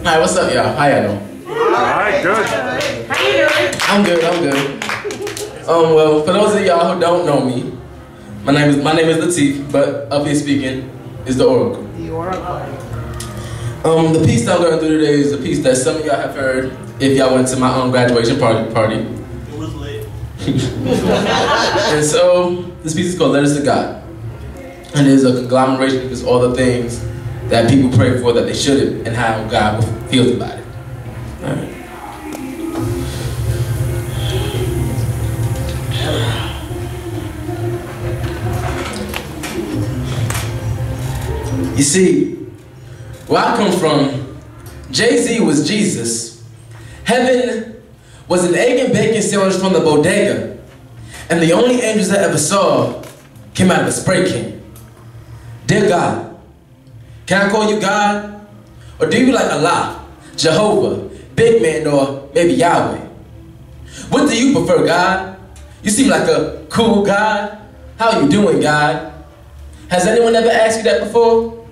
Hi, what's up, y'all? How y'all doing? Alright, good. How you doing? I'm good. Well, for those of y'all who don't know me, my name is Latif, but up here speaking is the Oracle. The Oracle. The piece that I'm going to do today is a piece that some of y'all have heard if y'all went to my own graduation party. It was lit. And so, this piece is called Letters to God. And it is a conglomeration of just all the things that people pray for that they shouldn't, and how God feels about it. All right. You see, where I come from, Jay-Z was Jesus. Heaven was an egg and bacon sandwich from the bodega, and the only angels I ever saw came out of a spray can. Dear God, can I call you God? Or do you like Allah, Jehovah, Big Man, or maybe Yahweh? What do you prefer, God? You seem like a cool God. How are you doing, God? Has anyone ever asked you that before?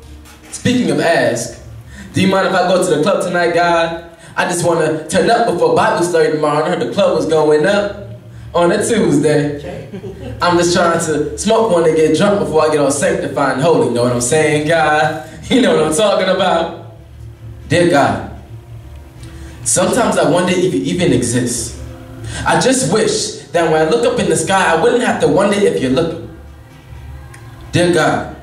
Speaking of ask, do you mind if I go to the club tonight, God? I just want to turn up before Bible study tomorrow. I heard the club was going up on a Tuesday. I'm just trying to smoke one and get drunk before I get all sanctified and holy. Know what I'm saying, God? You know what I'm talking about? Dear God, sometimes I wonder if you even exist. I just wish that when I look up in the sky, I wouldn't have to wonder if you're looking. Dear God,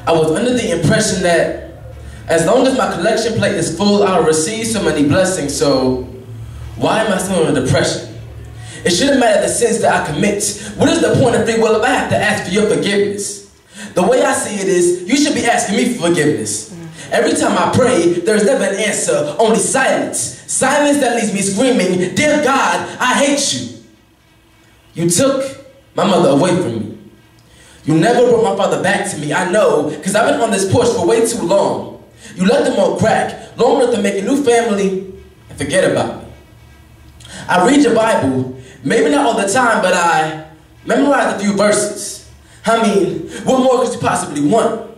I was under the impression that as long as my collection plate is full, I'll receive so many blessings, so why am I still in depression? It shouldn't matter the sins that I commit. What is the point of free will if I have to ask for your forgiveness? The way I see it is, you should be asking me for forgiveness. Every time I pray, there's never an answer, only silence. Silence that leaves me screaming, dear God, I hate you. You took my mother away from me. You never brought my father back to me, I know, because I've been on this porch for way too long. You let them all crack, long enough to make a new family and forget about me. I read your Bible, maybe not all the time, but I memorized a few verses. I mean, what more could you possibly want?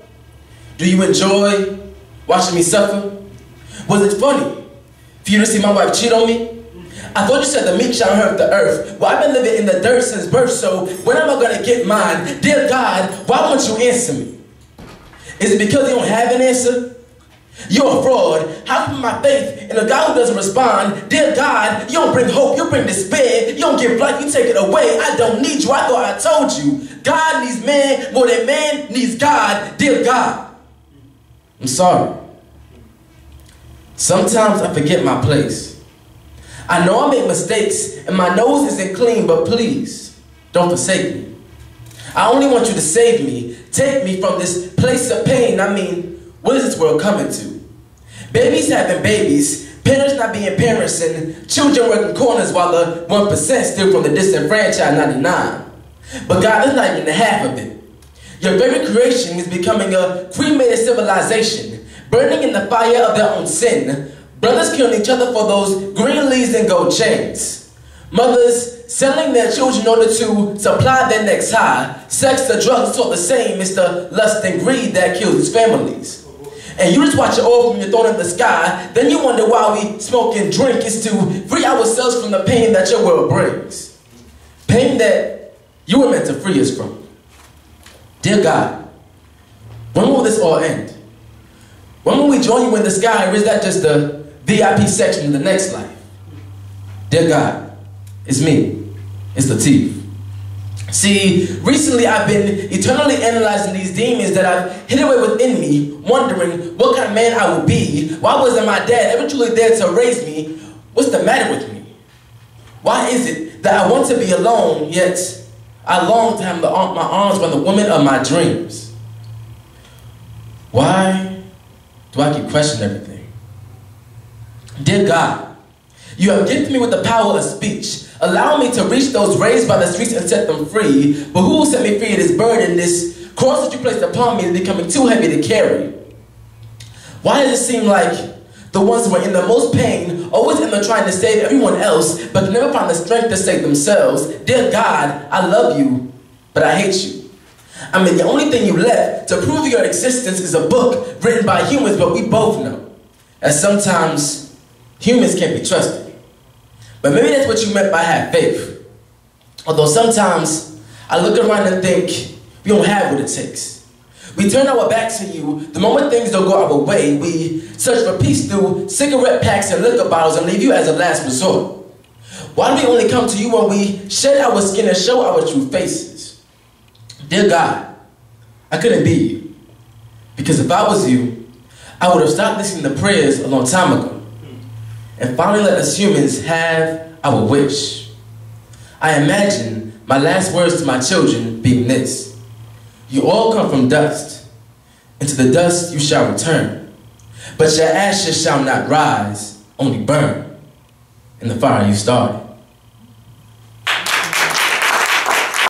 Do you enjoy watching me suffer? Was it funny for you to see my wife cheat on me? I thought you said the meek shall inherit the earth. Well, I've been living in the dirt since birth, so when am I going to get mine? Dear God, why won't you answer me? Is it because you don't have an answer? You're a fraud. How can my faith in a God who doesn't respond? Dear God, you don't bring hope, you bring despair. You don't give life, you take it away. I don't need you, I thought I told you. God needs man more than man needs God. Dear God, I'm sorry. Sometimes I forget my place. I know I make mistakes and my nose isn't clean, but please, don't forsake me. I only want you to save me. Take me from this place of pain. I mean, what is this world coming to? Babies having babies, parents not being parents, and children working corners while the 1% steal from the disenfranchised 99. But God, that's not even the half of it. Your very creation is becoming a cremated civilization, burning in the fire of their own sin. Brothers killing each other for those green leaves and gold chains. Mothers selling their children in order to supply their next high. Sex, the drugs, it's all the same. It's the lust and greed that kills its families. And you just watch it all from your throne in the sky. Then you wonder why we smoke and drink. Is to free ourselves from the pain that your world brings. Pain that you were meant to free us from. Dear God, when will this all end? When will we join you in the sky, or is that just the VIP section of the next life? Dear God, it's me. It's Latif. See, recently I've been eternally analyzing these demons that I've hid away within me, wondering what kind of man I would be. Why wasn't my dad ever truly there to raise me? What's the matter with me? Why is it that I want to be alone, yet I long to have my arms around the woman of my dreams? Why do I keep questioning everything? Dear God, you have gifted me with the power of speech. Allow me to reach those raised by the streets and set them free. But who will set me free of this burden? This cross that you placed upon me is becoming too heavy to carry. Why does it seem like the ones who are in the most pain always end up trying to save everyone else, but can never find the strength to save themselves? Dear God, I love you, but I hate you. I mean, the only thing you left to prove your existence is a book written by humans, but we both know as sometimes humans can't be trusted. But maybe that's what you meant by have faith. Although sometimes I look around and think we don't have what it takes. We turn our backs to you the moment things don't go our way. We search for peace through cigarette packs and liquor bottles and leave you as a last resort. Why do we only come to you when we shed our skin and show our true faces? Dear God, I couldn't be you. Because if I was you, I would have stopped listening to prayers a long time ago and finally let us humans have our wish. I imagine my last words to my children being this: you all come from dust, and to the dust you shall return. But your ashes shall not rise, only burn in the fire you started.